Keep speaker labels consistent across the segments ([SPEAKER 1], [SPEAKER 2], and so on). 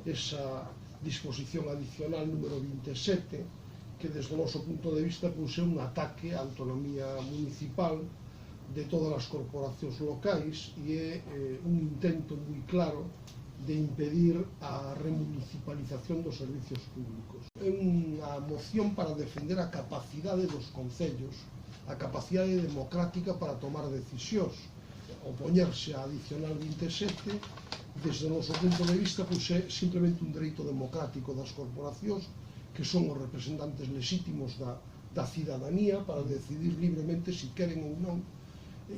[SPEAKER 1] esa disposición adicional número 27, que desde o noso punto de vista é un ataque á autonomía municipal de todas as corporacións locais e é un intento moi claro de impedir a remunicipalización dos servicios públicos. É unha moción para defender a capacidade dos concellos, a capacidade democrática para tomar decisións. Opoñerse á adicional 27, desde o noso punto de vista, é simplemente un dereito democrático das corporacións, que son os representantes legítimos da cidadanía para decidir libremente se queren ou non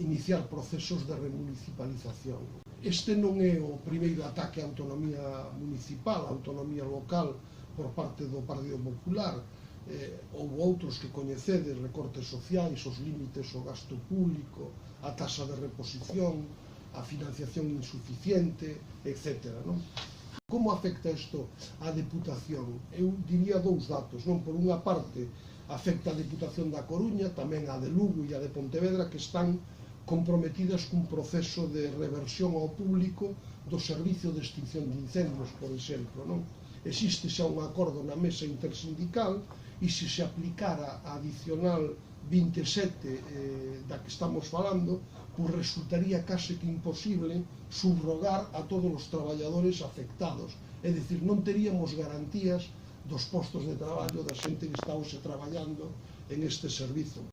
[SPEAKER 1] iniciar procesos de remunicipalización. Este non é o primeiro ataque á autonomía municipal, á autonomía local por parte do Partido Popular. Houve outros que coñecedes, recortes sociais, os límites ao gasto público, a taxa de reposición, a financiación insuficiente, etc. Como afecta isto á Deputación? Eu diría dous datos. Por unha parte, afecta a Deputación da Coruña, tamén a de Lugo e a de Pontevedra, que están comprometidas cun proceso de reversión ao público do servicio de extinción de incendios, por exemplo. Existe xa un acordo na mesa intersindical e se se aplicara a adicional 27 da que estamos falando, resultaría case que imposible subrogar a todos os traballadores afectados. É dicir, non teríamos garantías dos postos de traballo da xente que está traballando en este servizo.